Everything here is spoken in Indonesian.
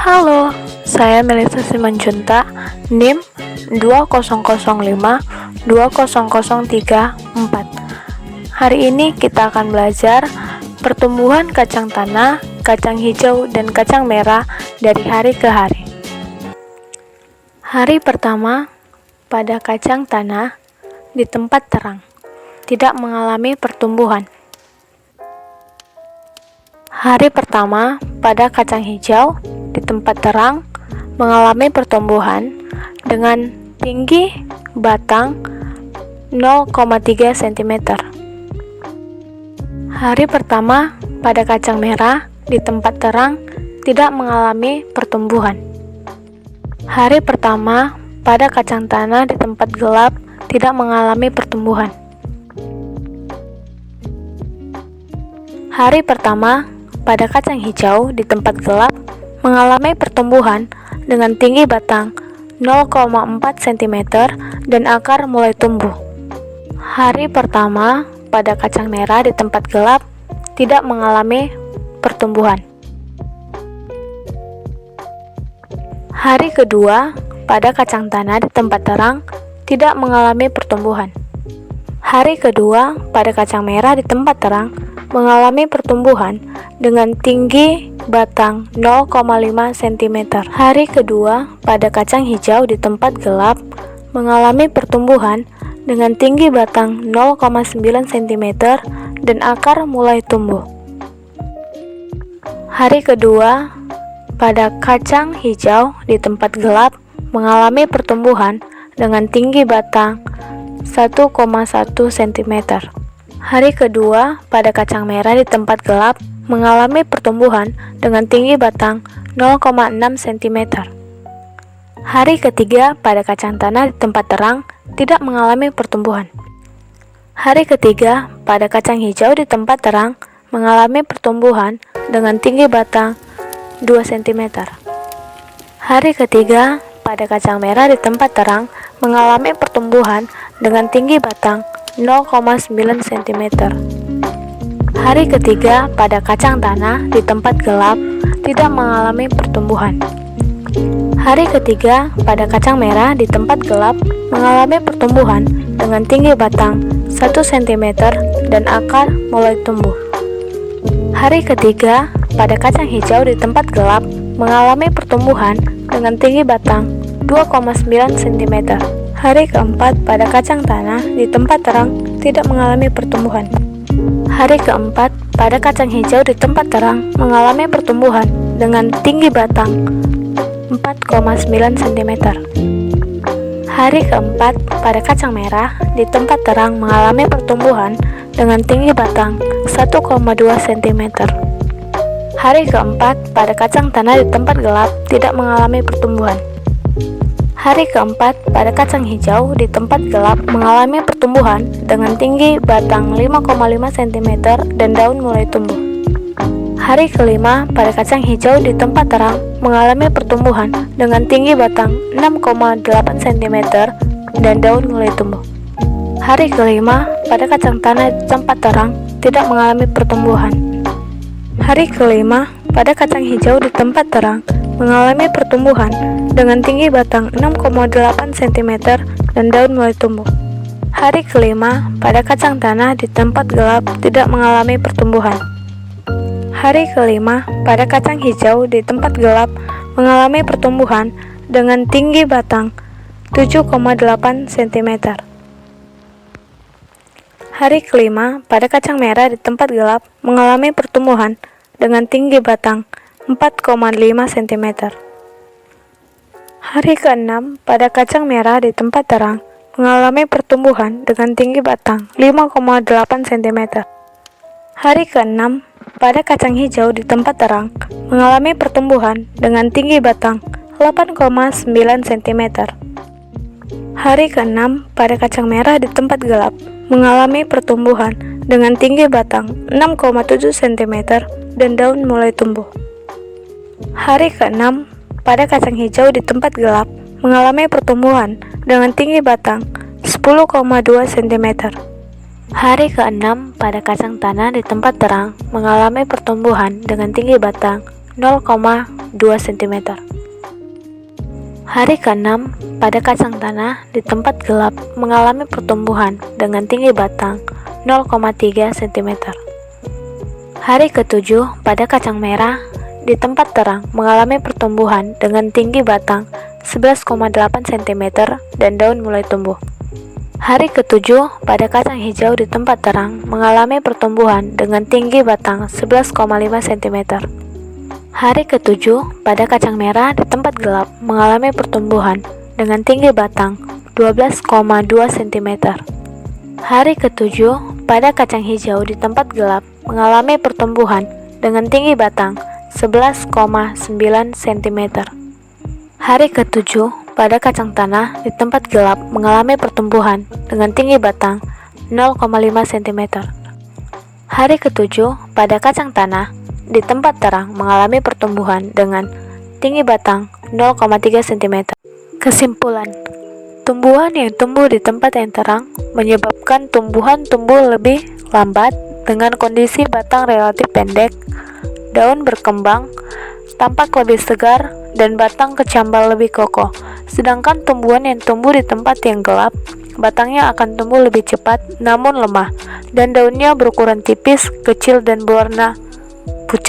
Halo, saya Melisa Simanjuntak, NIM 200520034. Hari ini kita akan belajar pertumbuhan kacang tanah, kacang hijau, dan kacang merah dari hari ke hari. Hari pertama, pada kacang tanah di tempat terang, tidak mengalami pertumbuhan. Hari pertama, pada kacang hijau di tempat terang mengalami pertumbuhan dengan tinggi batang 0,3 cm. Hari pertama, pada kacang merah di tempat terang tidak mengalami pertumbuhan. Hari pertama, pada kacang tanah di tempat gelap tidak mengalami pertumbuhan. Hari pertama, pada kacang hijau di tempat gelap mengalami pertumbuhan dengan tinggi batang 0,4 cm dan akar mulai tumbuh. Hari pertama, pada kacang merah di tempat gelap tidak mengalami pertumbuhan. Hari kedua, pada kacang tanah di tempat terang tidak mengalami pertumbuhan. Hari kedua, pada kacang merah di tempat terang mengalami pertumbuhan dengan tinggi batang 0,5 cm. Hari kedua, pada kacang hijau di tempat gelap mengalami pertumbuhan dengan tinggi batang 0,9 cm dan akar mulai tumbuh. Hari kedua, pada kacang hijau di tempat gelap mengalami pertumbuhan dengan tinggi batang 1,1 cm. Hari kedua, pada kacang merah di tempat gelap mengalami pertumbuhan dengan tinggi batang 0,6 cm. Hari ketiga, pada kacang tanah di tempat terang tidak mengalami pertumbuhan. Hari ketiga, pada kacang hijau di tempat terang mengalami pertumbuhan dengan tinggi batang 2 cm. Hari ketiga, pada kacang merah di tempat terang mengalami pertumbuhan dengan tinggi batang 0,9 cm. Hari ketiga, pada kacang tanah di tempat gelap tidak mengalami pertumbuhan. Hari ketiga, pada kacang merah di tempat gelap mengalami pertumbuhan dengan tinggi batang 1 cm dan akar mulai tumbuh. Hari ketiga, pada kacang hijau di tempat gelap mengalami pertumbuhan dengan tinggi batang 2,9 cm. Hari keempat, pada kacang tanah di tempat terang tidak mengalami pertumbuhan. Hari keempat, pada kacang hijau di tempat terang mengalami pertumbuhan dengan tinggi batang 4,9 cm. Hari keempat, pada kacang merah di tempat terang mengalami pertumbuhan dengan tinggi batang 1,2 cm. Hari keempat, pada kacang tanah di tempat gelap tidak mengalami pertumbuhan. Hari keempat, pada kacang hijau di tempat gelap mengalami pertumbuhan dengan tinggi batang 5,5 cm dan daun mulai tumbuh. Hari kelima, pada kacang hijau di tempat terang mengalami pertumbuhan dengan tinggi batang 6,8 cm dan daun mulai tumbuh. Hari kelima, pada kacang tanah di tempat terang tidak mengalami pertumbuhan. Hari kelima, pada kacang hijau di tempat terang mengalami pertumbuhan dengan tinggi batang 6,8 cm dan daun mulai tumbuh. Hari kelima, pada kacang tanah di tempat gelap tidak mengalami pertumbuhan. Hari kelima, pada kacang hijau di tempat gelap mengalami pertumbuhan dengan tinggi batang 7,8 cm. Hari kelima, pada kacang merah di tempat gelap mengalami pertumbuhan dengan tinggi batang 4,5 cm. Hari keenam, pada kacang merah di tempat terang mengalami pertumbuhan dengan tinggi batang 5,8 cm. Hari keenam, pada kacang hijau di tempat terang mengalami pertumbuhan dengan tinggi batang 8,9 cm. Hari keenam, pada kacang merah di tempat gelap mengalami pertumbuhan dengan tinggi batang 6,7 cm dan daun mulai tumbuh. Hari keenam, pada kacang hijau di tempat gelap mengalami pertumbuhan dengan tinggi batang 10,2 cm. Hari ke-6 pada kacang tanah di tempat terang mengalami pertumbuhan dengan tinggi batang 0,2 cm. Hari ke-6 pada kacang tanah di tempat gelap mengalami pertumbuhan dengan tinggi batang 0,3 cm. Hari ke-7 pada kacang merah di tempat terang mengalami pertumbuhan dengan tinggi batang 11,8 cm dan daun mulai tumbuh. Hari ke-7 pada kacang hijau di tempat terang mengalami pertumbuhan dengan tinggi batang 11,5 cm. Hari ke-7 pada kacang merah di tempat gelap mengalami pertumbuhan dengan tinggi batang 12,2 cm. Hari ke-7 pada kacang hijau di tempat gelap mengalami pertumbuhan dengan tinggi batang 11,9 cm. Hari ke-7 pada kacang tanah di tempat gelap mengalami pertumbuhan dengan tinggi batang 0,5 cm. Hari ke-7 pada kacang tanah di tempat terang mengalami pertumbuhan dengan tinggi batang 0,3 cm. Kesimpulan: tumbuhan yang tumbuh di tempat yang terang menyebabkan tumbuhan tumbuh lebih lambat dengan kondisi batang relatif pendek, daun berkembang, tampak lebih segar, dan batang kecambal lebih kokoh. Sedangkan tumbuhan yang tumbuh di tempat yang gelap, batangnya akan tumbuh lebih cepat namun lemah, dan daunnya berukuran tipis, kecil, dan berwarna pucat.